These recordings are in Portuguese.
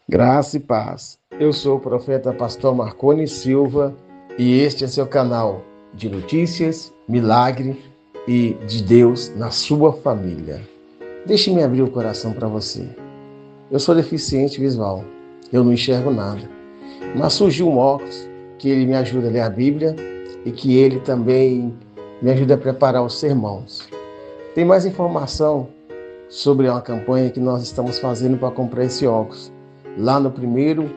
Graça e paz. Eu sou o profeta pastor Marconi Silva e este é seu canal de notícias, milagre e de Deus na sua família. Deixe-me abrir o coração para você. Eu sou deficiente visual, eu não enxergo nada, mas surgiu um óculos que ele me ajuda a ler a Bíblia e que ele também me ajuda a preparar os sermões. Tem mais informação sobre uma campanha que nós estamos fazendo para comprar esse óculos, lá no primeiro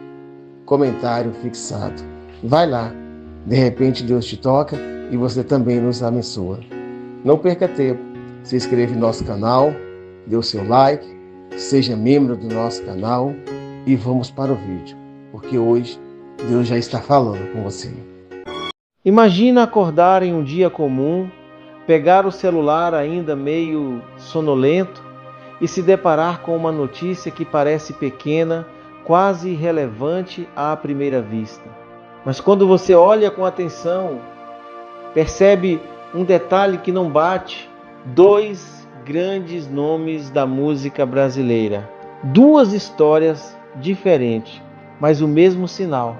comentário fixado. Vai lá, de repente Deus te toca e você também nos abençoa. Não perca tempo, se inscreva no nosso canal, dê o seu like, seja membro do nosso canal e vamos para o vídeo, porque hoje Deus já está falando com você. Imagina acordar em um dia comum, pegar o celular ainda meio sonolento e se deparar com uma notícia que parece pequena, quase irrelevante à primeira vista. Mas quando você olha com atenção, percebe um detalhe que não bate: dois grandes nomes da música brasileira. Duas histórias diferentes, mas o mesmo sinal.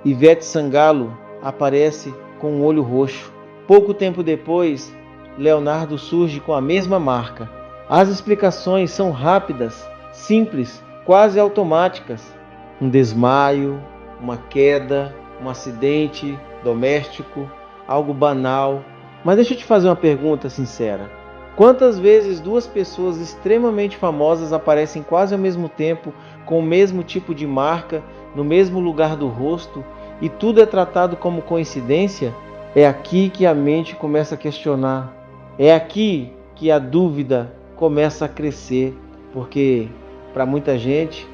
Ivete Sangalo aparece com um olho roxo. Pouco tempo depois, Leonardo surge com a mesma marca. As explicações são rápidas, simples, quase automáticas. Um desmaio, uma queda, um acidente doméstico, algo banal. Mas deixa eu te fazer uma pergunta sincera. Quantas vezes duas pessoas extremamente famosas aparecem quase ao mesmo tempo, com o mesmo tipo de marca, no mesmo lugar do rosto, e tudo é tratado como coincidência? É aqui que a mente começa a questionar. É aqui que a dúvida começa a crescer, porque para muita gente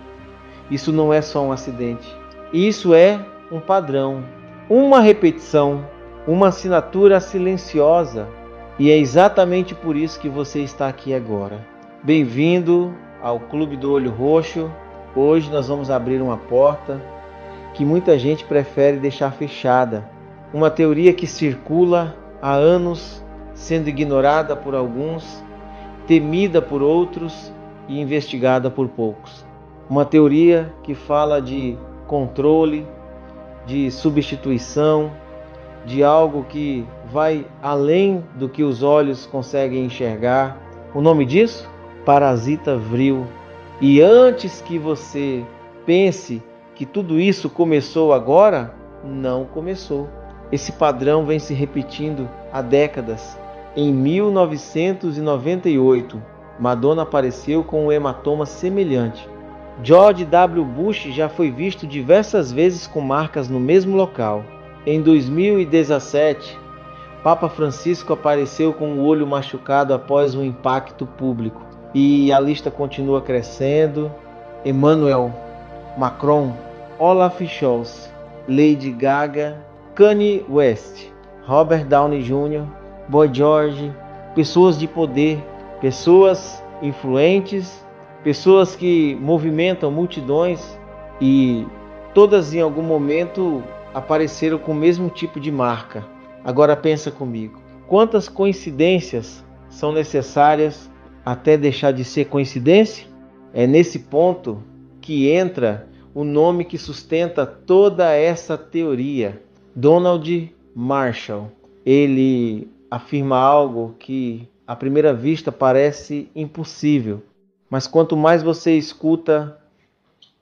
isso não é só um acidente. Isso é um padrão, uma repetição, uma assinatura silenciosa. E é exatamente por isso que você está aqui agora. Bem-vindo ao Clube do Olho Roxo. Hoje nós vamos abrir uma porta que muita gente prefere deixar fechada. Uma teoria que circula há anos, sendo ignorada por alguns, temida por outros e investigada por poucos. Uma teoria que fala de controle, de substituição, de algo que vai além do que os olhos conseguem enxergar. O nome disso? Parasita vril. E antes que você pense que tudo isso começou agora, não começou. Esse padrão vem se repetindo há décadas. Em 1998, Madonna apareceu com um hematoma semelhante. George W. Bush já foi visto diversas vezes com marcas no mesmo local. Em 2017, Papa Francisco apareceu com o olho machucado após um impacto público. E a lista continua crescendo. Emmanuel Macron, Olaf Scholz, Lady Gaga, Kanye West, Robert Downey Jr., Boy George, pessoas de poder, pessoas influentes, pessoas que movimentam multidões e todas em algum momento apareceram com o mesmo tipo de marca. Agora pensa comigo, quantas coincidências são necessárias até deixar de ser coincidência? É nesse ponto que entra o nome que sustenta toda essa teoria, Donald Marshall. Ele afirma algo que à primeira vista parece impossível, mas quanto mais você escuta,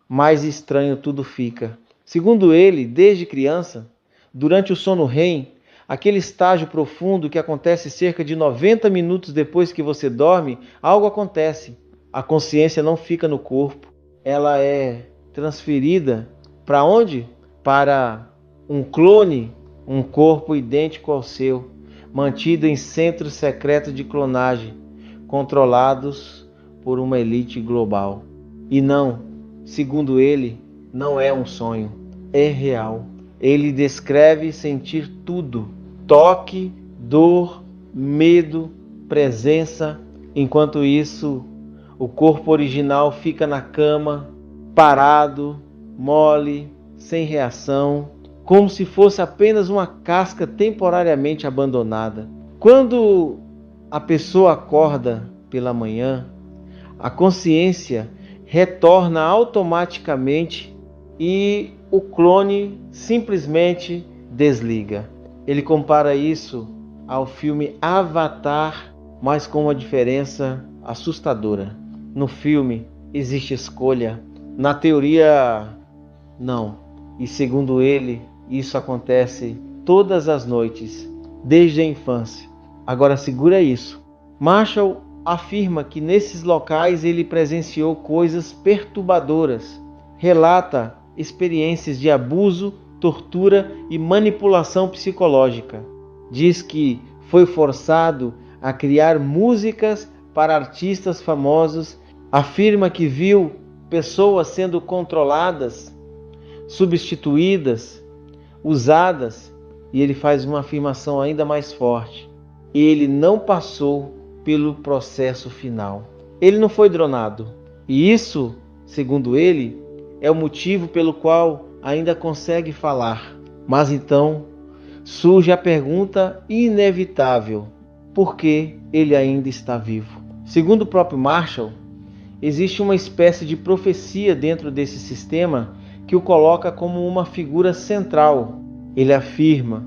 mais estranho tudo fica. Segundo ele, desde criança, durante o sono REM, aquele estágio profundo que acontece cerca de 90 minutos depois que você dorme, algo acontece. A consciência não fica no corpo, ela é transferida para onde? Para um clone, um corpo idêntico ao seu, mantido em centros secretos de clonagem, controlados por uma elite global. E não, segundo ele, não é um sonho, é real. Ele descreve sentir tudo: toque, dor, medo, presença. Enquanto isso, o corpo original fica na cama, parado, mole, sem reação, como se fosse apenas uma casca temporariamente abandonada. Quando a pessoa acorda pela manhã, a consciência retorna automaticamente e o clone simplesmente desliga. Ele compara isso ao filme Avatar, mas com uma diferença assustadora. No filme existe escolha, na teoria não. E segundo ele, isso acontece todas as noites, desde a infância. Agora segura isso. Marshall afirma que nesses locais ele presenciou coisas perturbadoras. Relata experiências de abuso, tortura e manipulação psicológica. Diz que foi forçado a criar músicas para artistas famosos. Afirma que viu pessoas sendo controladas, substituídas, usadas. E ele faz uma afirmação ainda mais forte. Ele não passou pelo processo final. Ele não foi dronado. E isso, segundo ele, é o motivo pelo qual ainda consegue falar. Mas então surge a pergunta inevitável: por que ele ainda está vivo? Segundo o próprio Marshall, existe uma espécie de profecia dentro desse sistema que o coloca como uma figura central. Ele afirma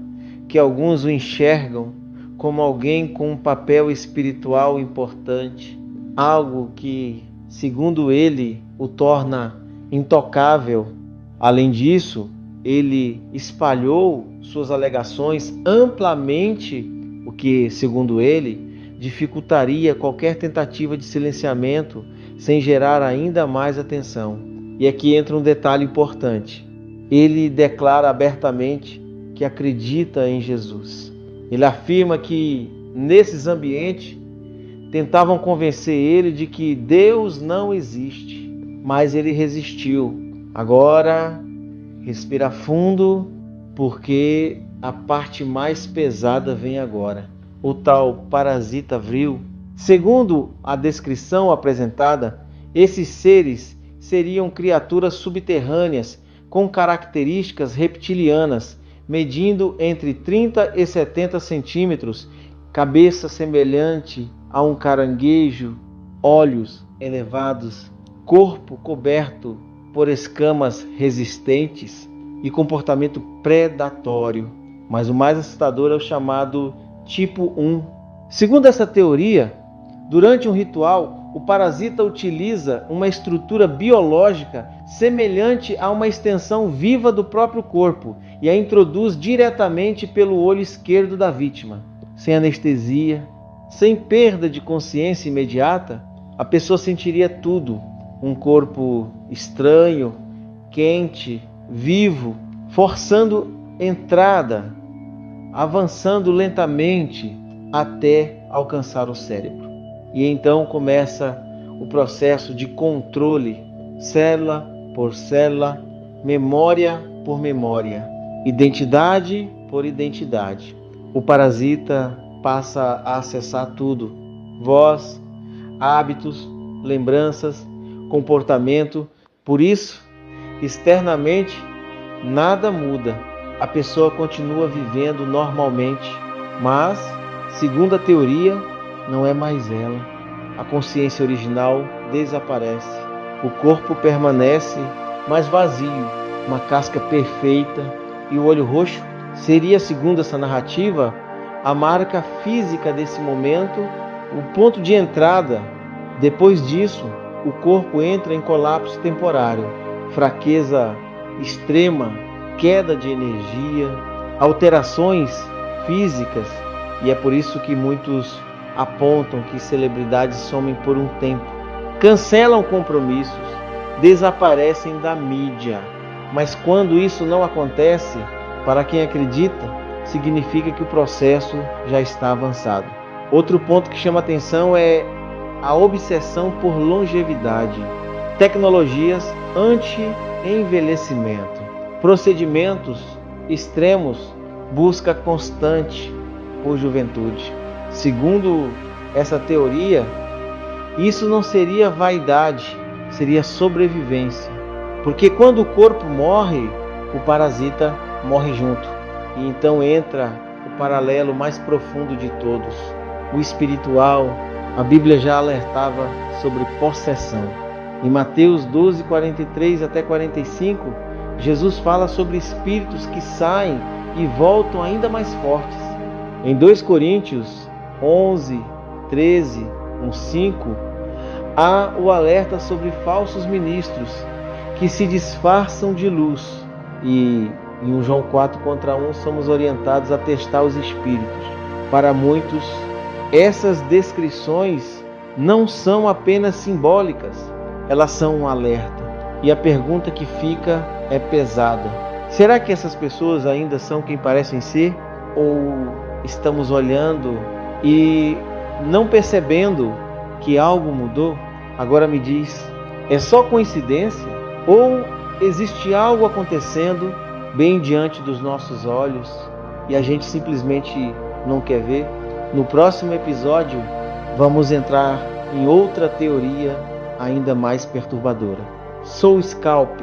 que alguns o enxergam como alguém com um papel espiritual importante, algo que, segundo ele, o torna intocável. Além disso, ele espalhou suas alegações amplamente, o que, segundo ele, dificultaria qualquer tentativa de silenciamento sem gerar ainda mais atenção. E aqui entra um detalhe importante. Ele declara abertamente que acredita em Jesus. Ele afirma que nesses ambientes tentavam convencer ele de que Deus não existe, mas ele resistiu. Agora, respira fundo, porque a parte mais pesada vem agora. O tal parasita vril. Segundo a descrição apresentada, esses seres seriam criaturas subterrâneas com características reptilianas, medindo entre 30 e 70 centímetros, cabeça semelhante a um caranguejo, olhos elevados, corpo coberto por escamas resistentes e comportamento predatório. Mas o mais assustador é o chamado tipo 1. Segundo essa teoria, durante um ritual, o parasita utiliza uma estrutura biológica semelhante a uma extensão viva do próprio corpo e a introduz diretamente pelo olho esquerdo da vítima. Sem anestesia, sem perda de consciência imediata, a pessoa sentiria tudo: um corpo estranho, quente, vivo, forçando entrada, avançando lentamente até alcançar o cérebro. E então começa o processo de controle, célula por célula, memória por memória, identidade por identidade. O parasita passa a acessar tudo: voz, hábitos, lembranças, comportamento. Por isso, externamente, nada muda. A pessoa continua vivendo normalmente, mas, segundo a teoria, não é mais ela. A consciência original desaparece. O corpo permanece, mas vazio, uma casca perfeita, e o olho roxo seria, segundo essa narrativa, a marca física desse momento, o ponto de entrada. Depois disso, o corpo entra em colapso temporário, fraqueza extrema, queda de energia, alterações físicas, e é por isso que muitos apontam que celebridades somem por um tempo, cancelam compromissos, desaparecem da mídia. Mas quando isso não acontece, para quem acredita, significa que o processo já está avançado. Outro ponto que chama atenção é a obsessão por longevidade, tecnologias anti-envelhecimento, procedimentos extremos, busca constante por juventude. Segundo essa teoria, isso não seria vaidade, seria sobrevivência. Porque quando o corpo morre, o parasita morre junto. E então entra o paralelo mais profundo de todos, o espiritual. A Bíblia já alertava sobre possessão. Em Mateus 12, 43 até 45, Jesus fala sobre espíritos que saem e voltam ainda mais fortes. Em 2 Coríntios 11, 13, 5, há o alerta sobre falsos ministros que se disfarçam de luz. E em 1 João 4:1 somos orientados a testar os espíritos. Para muitos, essas descrições não são apenas simbólicas, elas são um alerta. E a pergunta que fica é pesada. Será que essas pessoas ainda são quem parecem ser? Ou estamos olhando e não percebendo que algo mudou? Agora me diz, é só coincidência? Ou existe algo acontecendo bem diante dos nossos olhos e a gente simplesmente não quer ver? No próximo episódio, vamos entrar em outra teoria ainda mais perturbadora. Soul Scalp,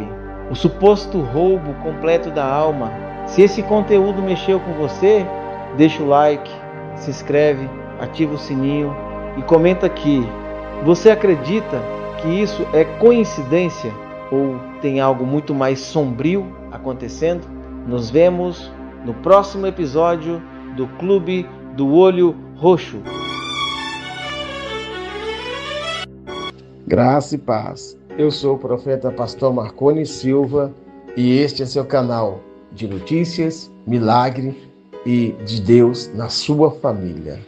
o suposto roubo completo da alma. Se esse conteúdo mexeu com você, deixa o like, se inscreve, ativa o sininho e comenta aqui. Você acredita que isso é coincidência ou tem algo muito mais sombrio acontecendo? Nos vemos no próximo episódio do Clube do Olho Roxo. Graça e paz. Eu sou o profeta pastor Marconi Silva e este é seu canal de notícias, milagre e de Deus na sua família.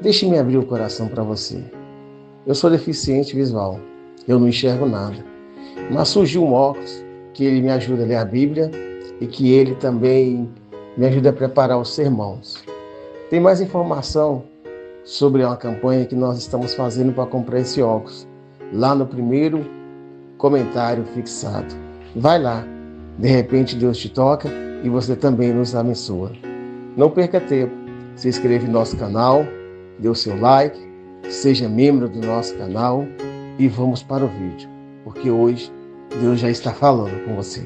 Deixe-me abrir o coração para você. Eu sou deficiente visual, eu não enxergo nada, mas surgiu um óculos que ele me ajuda a ler a Bíblia e que ele também me ajuda a preparar os sermões. Tem mais informação sobre uma campanha que nós estamos fazendo para comprar esse óculos, lá no primeiro comentário fixado. Vai lá, de repente Deus te toca e você também nos abençoa. Não perca tempo, se inscreva no nosso canal, dê o seu like, seja membro do nosso canal e vamos para o vídeo, porque hoje Deus já está falando com você.